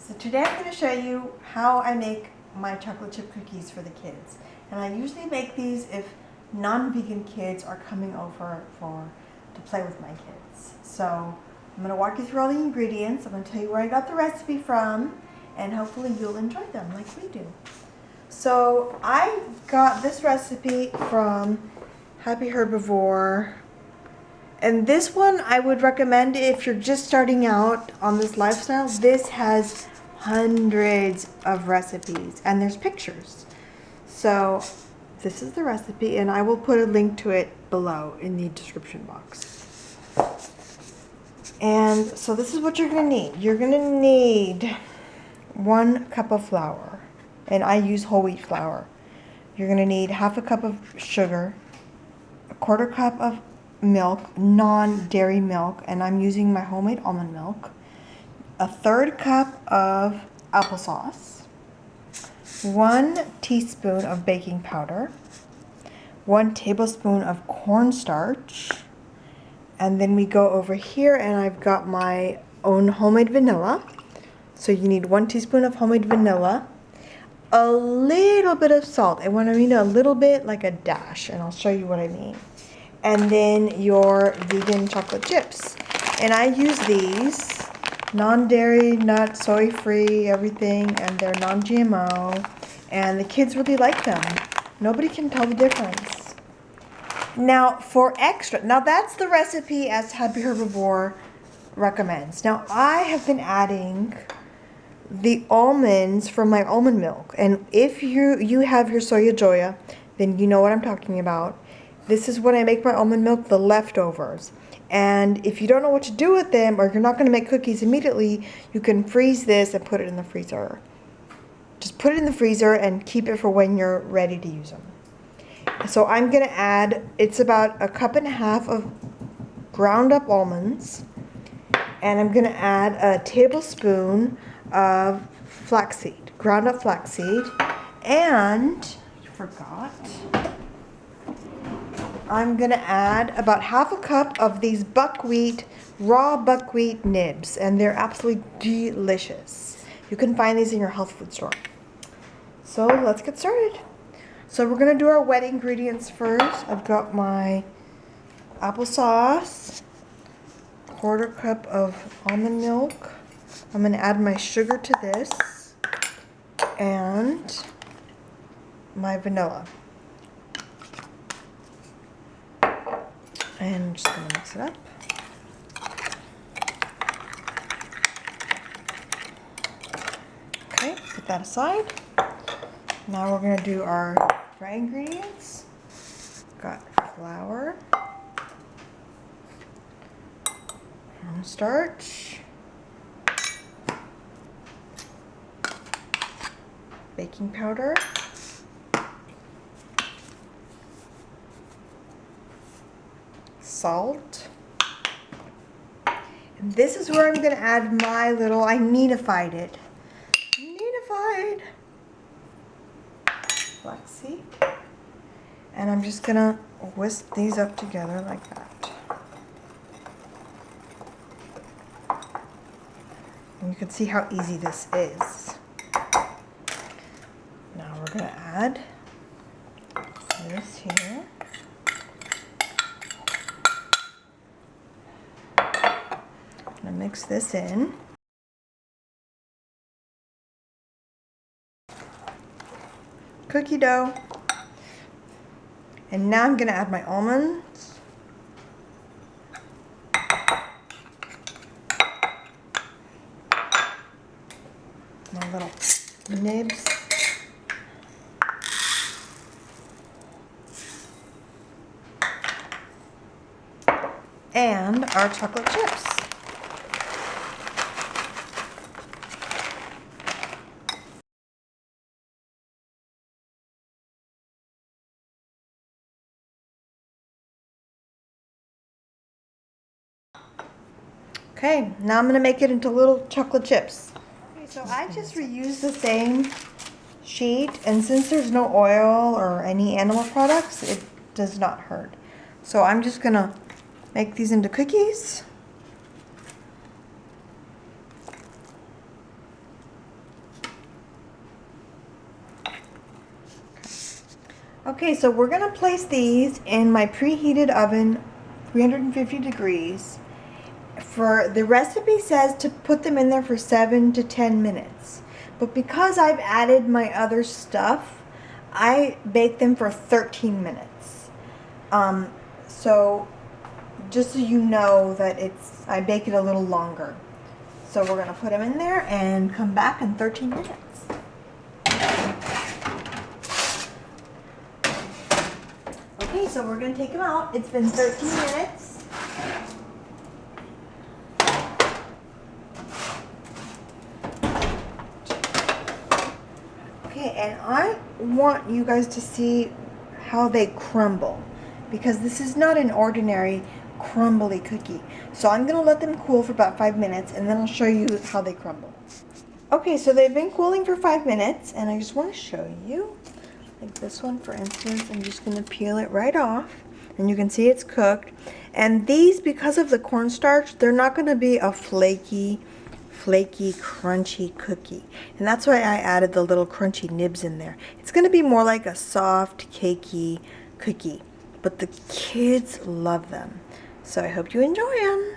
So today I'm going to show you how I make my chocolate chip cookies for the kids. And I usually make these if non-vegan kids are coming over to play with my kids. So I'm going to walk you through all the ingredients. I'm going to tell you where I got the recipe from, and hopefully you'll enjoy them like we do. So I got this recipe from Happy Herbivore. And this one I would recommend if you're just starting out on this lifestyle. This has hundreds of recipes and there's pictures. So this is the recipe and I will put a link to it below in the description box. And so this is what you're going to need. You're going to need 1 cup of flour, and I use whole wheat flour. You're going to need half a cup of sugar, 1/4 cup of milk, non-dairy milk, and I'm using my homemade almond milk, 1/3 cup of applesauce, 1 teaspoon of baking powder, 1 tablespoon of cornstarch, and then we go over here and I've got my own homemade vanilla. So you need 1 teaspoon of homemade vanilla, a little bit of salt, and when I mean a little bit, like a dash, and I'll show you what I mean. And then your vegan chocolate chips. And I use these non-dairy, nut, soy-free, everything, and they're non-GMO. And the kids really like them. Nobody can tell the difference. Now for extra, now that's the recipe as Happy Herbivore recommends. Now I have been adding the almonds from my almond milk. And if you have your soya joya, then you know what I'm talking about. This is when I make my almond milk, the leftovers. And if you don't know what to do with them, or you're not going to make cookies immediately, you can freeze this and put it in the freezer. Just put it in the freezer and keep it for when you're ready to use them. So I'm going to add, it's about 1.5 cups of ground up almonds. And I'm going to add a tablespoon of flaxseed, ground up flaxseed. And, I forgot, I'm going to add about 1/2 cup of these buckwheat, raw buckwheat nibs, and they're absolutely delicious. You can find these in your health food store. So let's get started. So we're going to do our wet ingredients first. I've got my applesauce, 1/4 cup of almond milk. I'm going to add my sugar to this, and my vanilla. And I'm just going to mix it up. Okay, put that aside. Now we're going to do our dry ingredients. Got flour, cornstarch, baking powder, salt, and this is where I'm going to add my little, I neatified it, flaxseed, and I'm just going to whisk these up together like that. And you can see how easy this is. Now we're going to add this here. Mix this in. Cookie dough. And now I'm going to add my almonds. My little nibs. And our chocolate chips. Okay, now I'm going to make it into little chocolate chips. Okay, so I just reused the same sheet, and since there's no oil or any animal products, it does not hurt. So I'm just going to make these into cookies. Okay, so we're gonna place these in my preheated oven, 350 degrees. For the recipe says to put them in there for 7 to 10 minutes. But because I've added my other stuff, I bake them for 13 minutes. So just so you know that I bake it a little longer. So we're gonna put them in there and come back in 13 minutes. Okay, so we're gonna take them out. It's been 13 minutes. Okay, and I want you guys to see how they crumble, because this is not an ordinary crumbly cookie. So I'm gonna let them cool for about 5 minutes, and then I'll show you how they crumble. Okay, so they've been cooling for 5 minutes, and I just want to show you. Like this one, for instance, I'm just going to peel it right off, and you can see it's cooked. And these, because of the cornstarch, they're not going to be a flaky, crunchy cookie. And that's why I added the little crunchy nibs in there. It's going to be more like a soft, cakey cookie. But the kids love them. So I hope you enjoy them.